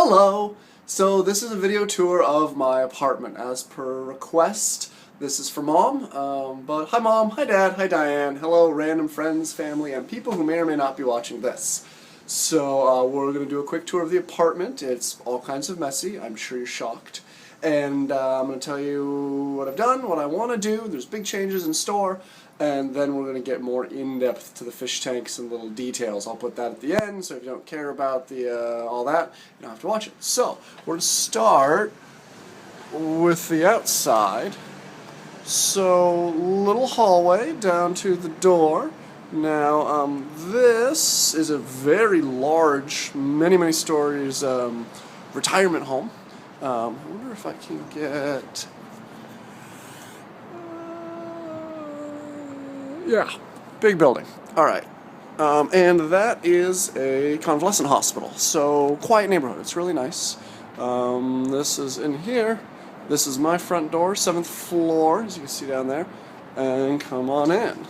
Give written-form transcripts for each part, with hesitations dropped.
Hello! So this is a video tour of my apartment as per request. This is for Mom, but hi Mom, hi Dad, hi Diane, hello random friends, family, and people who may or may not be watching this. So we're going to do a quick tour of the apartment. It's all kinds of messy, I'm sure you're shocked. And I'm going to tell you what I've done, what I want to do, there's big changes in store, and then we're going to get more in-depth to the fish tanks and little details. I'll put that at the end, so if you don't care about the all that, you don't have to watch it. So, we're going to start with the outside. So, little hallway down to the door. Now, this is a very large, many stories retirement home. I wonder if I can get... yeah, big building. Alright. And that is a convalescent hospital. So, quiet neighborhood. It's really nice. This is in here. This is my front door, 7th floor, as you can see down there. And come on in.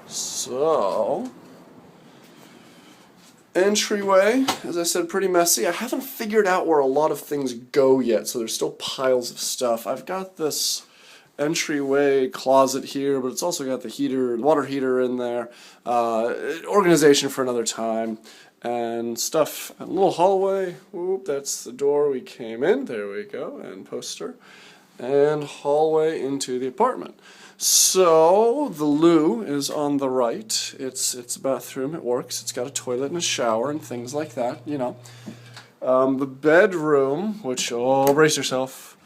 So... entryway, as I said, pretty messy. I haven't figured out where a lot of things go yet, so there's still piles of stuff. I've got this entryway closet here, but it's also got the heater, water heater in there. Organization for another time. And stuff, a little hallway. Whoop, that's the door we came in. There we go, and poster. And hallway into the apartment. So, the loo is on the right. It's a bathroom, it works. It's got a toilet and a shower and things like that, you know. The bedroom, which, oh, brace yourself,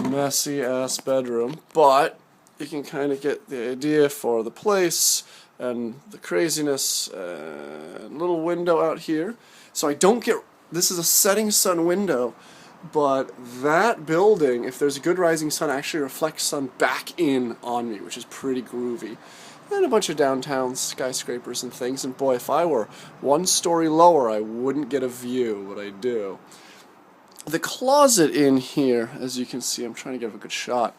messy-ass bedroom, but you can kind of get the idea for the place and the craziness. Little window out here. So I don't get, this is a setting sun window, but that building, if there's a good rising sun, actually reflects sun back in on me, which is pretty groovy. And a bunch of downtown skyscrapers and things, and boy, if I were one story lower, I wouldn't get a view, what I do. The closet in here, as you can see, I'm trying to get a good shot,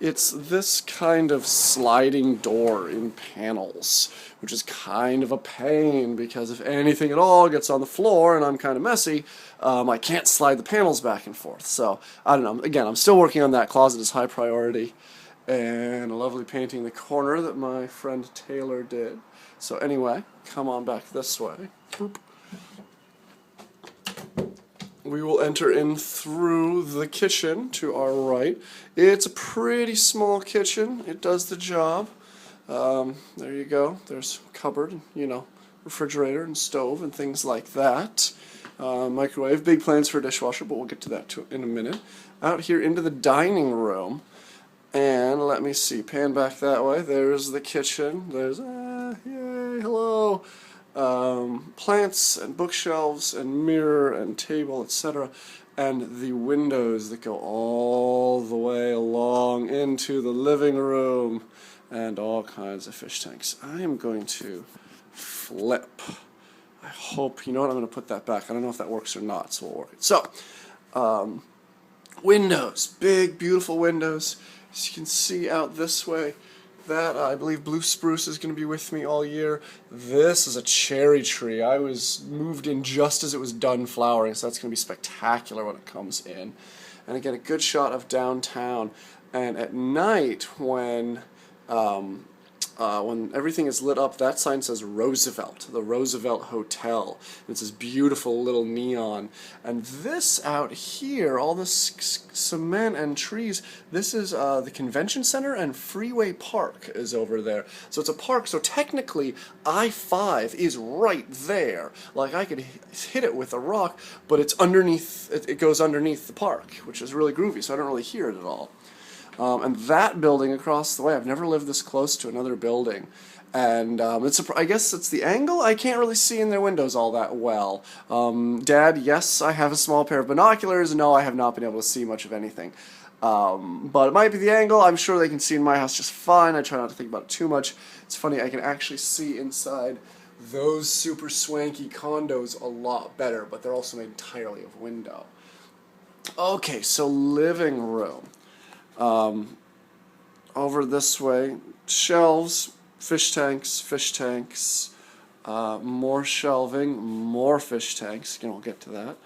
it's this kind of sliding door in panels, which is kind of a pain because if anything at all gets on the floor and I'm kind of messy, I can't slide the panels back and forth. So, I don't know. Again, I'm still working on that. Closet is high priority. And a lovely painting in the corner that my friend Taylor did. So anyway, come on back this way. Boop. We will enter in through the kitchen to our right. It's a pretty small kitchen. It does the job. There you go. There's a cupboard, you know, refrigerator and stove and things like that. Microwave. Big plans for a dishwasher, but we'll get to that in a minute. Out here into the dining room. And let me see. Pan back that way. There's the kitchen. There's, yay, hello. Plants and bookshelves and mirror and table, etc. And the windows that go all the way along into the living room and all kinds of fish tanks. I am going to flip. I hope, you know what, I'm going to put that back. I don't know if that works or not, so we'll work it. So, windows. Big, beautiful windows. As you can see out this way, that, I believe blue spruce is going to be with me all year. This is a cherry tree. I was moved in just as it was done flowering, so that's going to be spectacular when it comes in. And again, a good shot of downtown. And at night, when everything is lit up, that sign says Roosevelt, the Roosevelt Hotel. It's this beautiful little neon. And this out here, all this cement and trees, this is the convention center, and Freeway Park is over there. So it's a park, so technically I-5 is right there. Like I could hit it with a rock, but it's underneath, it goes underneath the park, which is really groovy, so I don't really hear it at all. And that building across the way, I've never lived this close to another building. And I guess it's the angle. I can't really see in their windows all that well. Dad, yes, I have a small pair of binoculars. No, I have not been able to see much of anything. But it might be the angle. I'm sure they can see in my house just fine. I try not to think about it too much. It's funny, I can actually see inside those super swanky condos a lot better, but they're also made entirely of window. Okay, so living room. Over this way, shelves, fish tanks, More shelving, more fish tanks. Again, we'll get to that.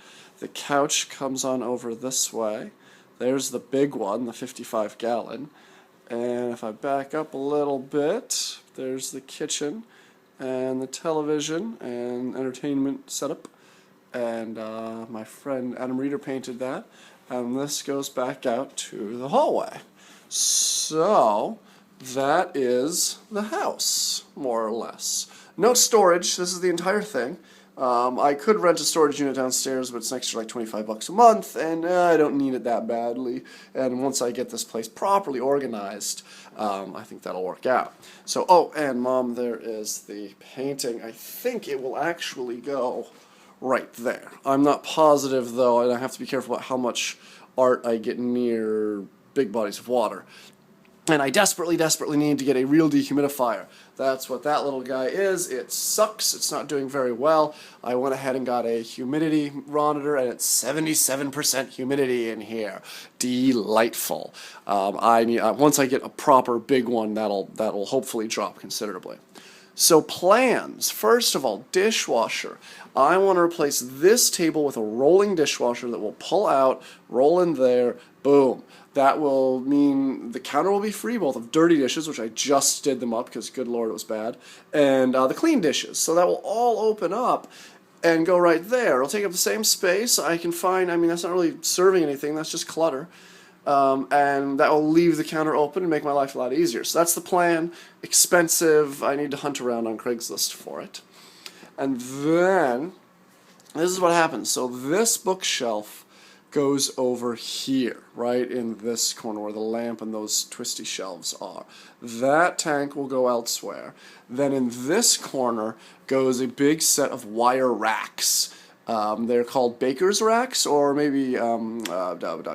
The couch comes on over this way. There's the big one, the 55-gallon. And if I back up a little bit, there's the kitchen and the television and entertainment setup. And my friend Adam Reeder painted that. And this goes back out to the hallway. So that is the house, more or less. No storage. This is the entire thing. I could rent a storage unit downstairs, but it's an extra like $25 a month, and I don't need it that badly. And once I get this place properly organized, I think that'll work out. So, oh, and Mom, there is the painting. I think it will actually go right there. I'm not positive, though, and I have to be careful about how much art I get near big bodies of water. And I desperately need to get a real dehumidifier. That's what that little guy is. It sucks. It's not doing very well. I went ahead and got a humidity monitor, and it's 77% humidity in here. Delightful. Once I get a proper big one, that'll hopefully drop considerably. So plans. First of all, dishwasher. I want to replace this table with a rolling dishwasher that will pull out, roll in there, boom. That will mean the counter will be free, both of dirty dishes, which I just did them up because, good Lord, it was bad, and the clean dishes. So that will all open up and go right there. It'll take up the same space. I can find, that's not really serving anything, that's just clutter. And that will leave the counter open and make my life a lot easier. So that's the plan. Expensive. I need to hunt around on Craigslist for it. And then, this is what happens. So this bookshelf goes over here, right in this corner where the lamp and those twisty shelves are. That tank will go elsewhere. Then in this corner goes a big set of wire racks. They're called baker's racks, or maybe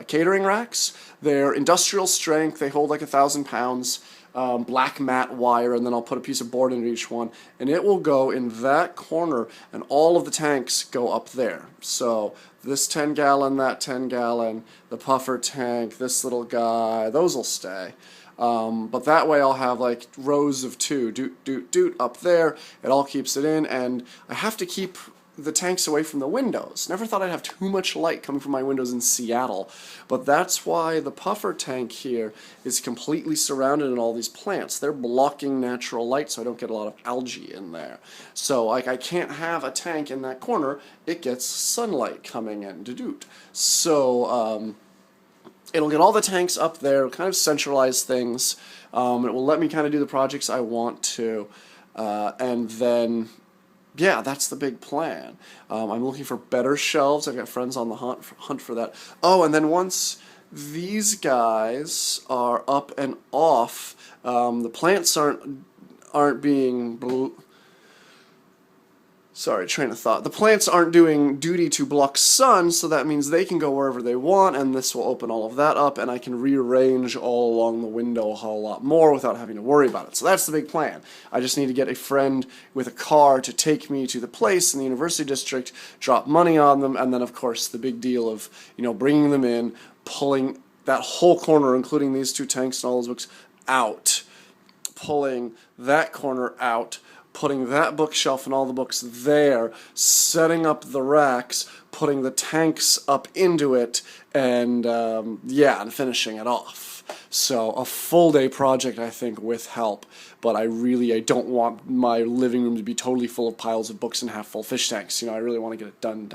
catering racks. They're industrial strength. They hold like 1,000 pounds. Black matte wire, and then I'll put a piece of board into each one, and it will go in that corner, and all of the tanks go up there. So this 10-gallon, that 10-gallon, the puffer tank, this little guy, those will stay. But that way I'll have like rows of two, doot, up there. It all keeps it in, and I have to keep the tanks away from the windows. Never thought I'd have too much light coming from my windows in Seattle, but that's why the puffer tank here is completely surrounded in all these plants. They're blocking natural light so I don't get a lot of algae in there. So like I can't have a tank in that corner, it gets sunlight coming in, doot. So it'll get all the tanks up there, kind of centralize things. It will let me kind of do the projects I want to, and then yeah, that's the big plan. I'm looking for better shelves. I've got friends on the hunt for that. Oh, and then once these guys are up and off, the plants aren't being sorry, train of thought. The plants aren't doing duty to block sun, so that means they can go wherever they want, and this will open all of that up, and I can rearrange all along the window a whole lot more without having to worry about it. So that's the big plan. I just need to get a friend with a car to take me to the place in the University District, drop money on them, and then, of course, the big deal of, bringing them in, pulling that whole corner, including these two tanks and all those books, out. Pulling that corner out, putting that bookshelf and all the books there, setting up the racks, putting the tanks up into it, and and finishing it off. So a full day project, I think, with help, but I don't want my living room to be totally full of piles of books and half full fish tanks. I really want to get it done.